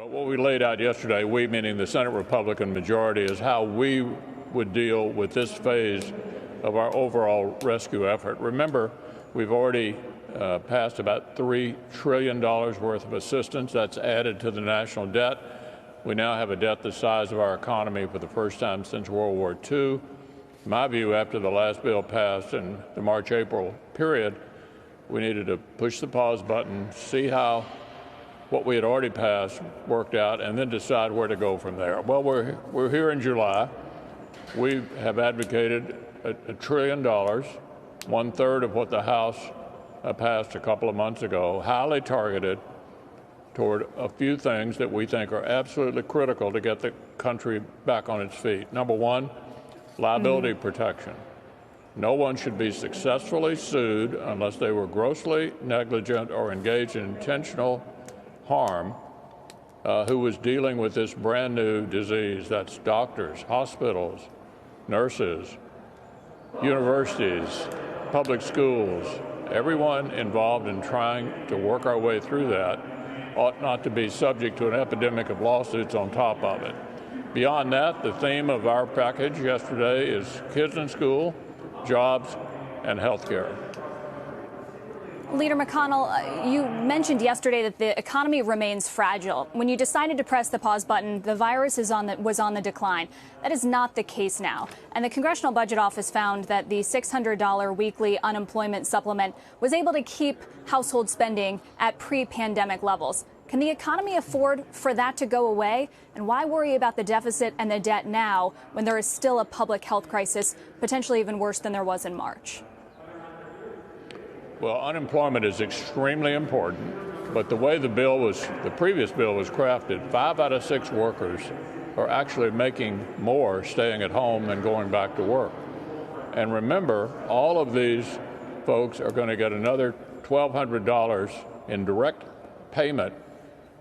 But what we laid out yesterday, we meaning the Senate Republican majority, is how we would deal with this phase of our overall rescue effort. Remember, we've already passed about $3 trillion worth of assistance. That's added to the national debt. We now have a debt the size of our economy for the first time since World War II. In my view, after the last bill passed in the March-April period, we needed to push the pause button, see how what we had already passed worked out, and then decide where to go from there. Well, we're here in July. We have advocated $1 trillion, one-third of what the House passed a couple of months ago, highly targeted toward a few things that we think are absolutely critical to get the country back on its feet. Number one, liability protection. No one should be successfully sued unless they were grossly negligent or engaged in intentional harm who was dealing with this brand new disease. That's doctors, hospitals, nurses, universities, public schools. Everyone involved in trying to work our way through that ought not to be subject to an epidemic of lawsuits on top of it. Beyond that, the theme of our package yesterday is kids in school, jobs, and health care. Leader McConnell, you mentioned yesterday that the economy remains fragile. When you decided to press the pause button, the virus was on the decline. That is not the case now. And the Congressional Budget Office found that the $600 weekly unemployment supplement was able to keep household spending at pre-pandemic levels. Can the economy afford for that to go away? And why worry about the deficit and the debt now when there is still a public health crisis, potentially even worse than there was in March? Well, unemployment is extremely important, but the way the previous bill was crafted, 5 out of 6 workers are actually making more staying at home than going back to work. And remember, all of these folks are going to get another $1,200 in direct payment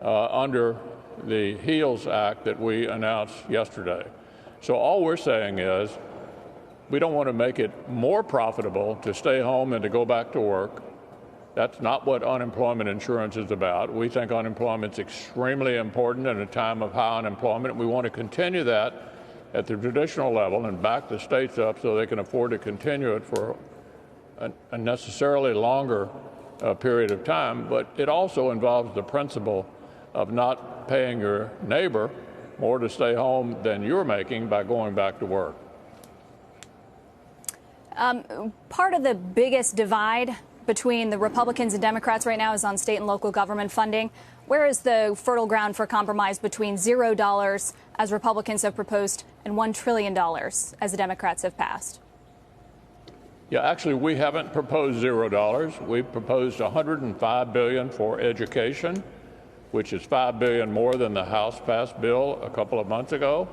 under the HEALS Act that we announced yesterday. So all we're saying is, we don't want to make it more profitable to stay home and to go back to work. That's not what unemployment insurance is about. We think unemployment is extremely important in a time of high unemployment. We want to continue that at the traditional level and back the states up so they can afford to continue it for a necessarily longer period of time. But it also involves the principle of not paying your neighbor more to stay home than you're making by going back to work. Part of the biggest divide between the Republicans and Democrats right now is on state and local government funding. Where is the fertile ground for compromise between $0, as Republicans have proposed, and $1 trillion, as the Democrats have passed? Yeah, actually, we haven't proposed $0. We've proposed $105 billion for education, which is $5 billion more than the House passed bill a couple of months ago.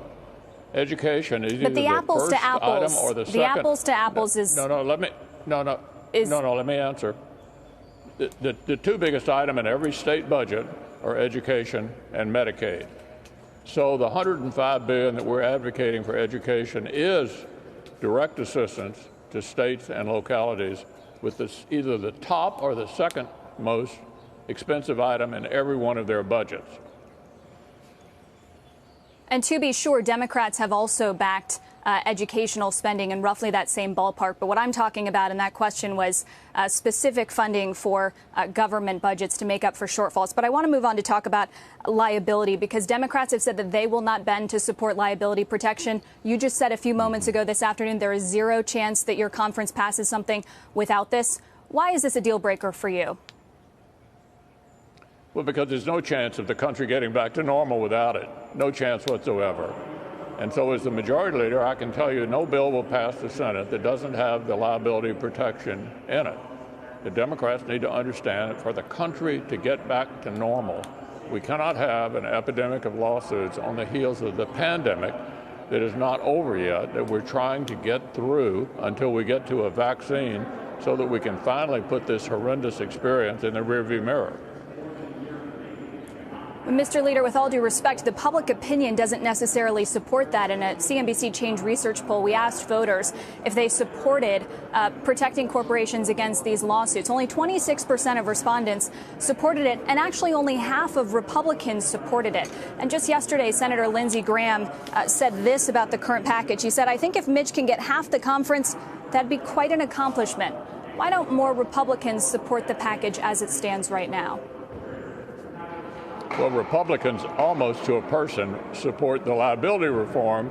Let me answer. The two biggest items in every state budget are education and Medicaid. So the $105 billion that we're advocating for education is direct assistance to states and localities with either the top or the second most expensive item in every one of their budgets. And to be sure, Democrats have also backed educational spending in roughly that same ballpark. But what I'm talking about in that question was specific funding for government budgets to make up for shortfalls. But I want to move on to talk about liability, because Democrats have said that they will not bend to support liability protection. You just said a few moments ago this afternoon there is zero chance that your conference passes something without this. Why is this a deal breaker for you? Well, because there's no chance of the country getting back to normal without it. No chance whatsoever. And so as the majority leader, I can tell you no bill will pass the Senate that doesn't have the liability protection in it. The Democrats need to understand that for the country to get back to normal, we cannot have an epidemic of lawsuits on the heels of the pandemic that is not over yet, that we're trying to get through until we get to a vaccine so that we can finally put this horrendous experience in the rearview mirror. Mr. Leader, with all due respect, the public opinion doesn't necessarily support that. In a CNBC Change Research poll, we asked voters if they supported protecting corporations against these lawsuits. Only 26% of respondents supported it, and actually only half of Republicans supported it. And just yesterday, Senator Lindsey Graham said this about the current package. He said, "I think if Mitch can get half the conference, that'd be quite an accomplishment." Why don't more Republicans support the package as it stands right now? Well, Republicans, almost to a person, support the liability reform,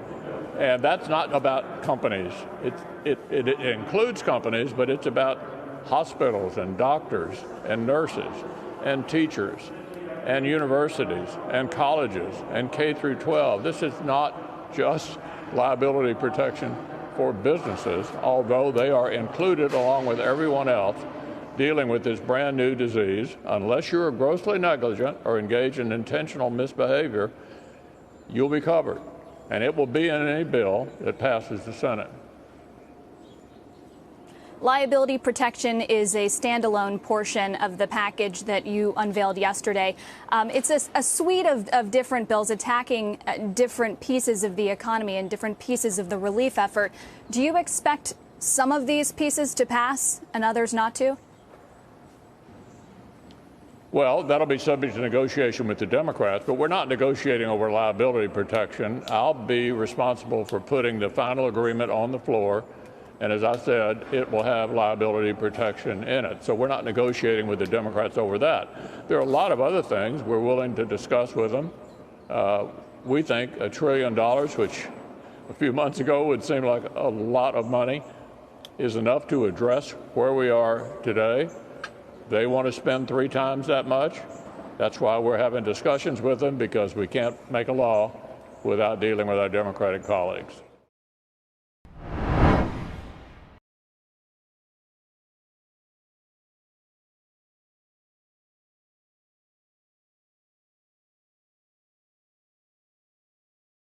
and that's not about companies. It includes companies, but it's about hospitals and doctors and nurses and teachers and universities and colleges and K through 12. This is not just liability protection for businesses, although they are included along with everyone else dealing with this brand new disease. Unless you're grossly negligent or engage in intentional misbehavior, you'll be covered. And it will be in any bill that passes the Senate. Liability protection is a standalone portion of the package that you unveiled yesterday. It's a suite of different bills attacking different pieces of the economy and different pieces of the relief effort. Do you expect some of these pieces to pass and others not to? Well, that'll be subject to negotiation with the Democrats, but we're not negotiating over liability protection. I'll be responsible for putting the final agreement on the floor, and as I said, it will have liability protection in it. So we're not negotiating with the Democrats over that. There are a lot of other things we're willing to discuss with them. We think $1 trillion, which a few months ago would seem like a lot of money, is enough to address where we are today. They want to spend 3 times that much. That's why we're having discussions with them, because we can't make a law without dealing with our Democratic colleagues.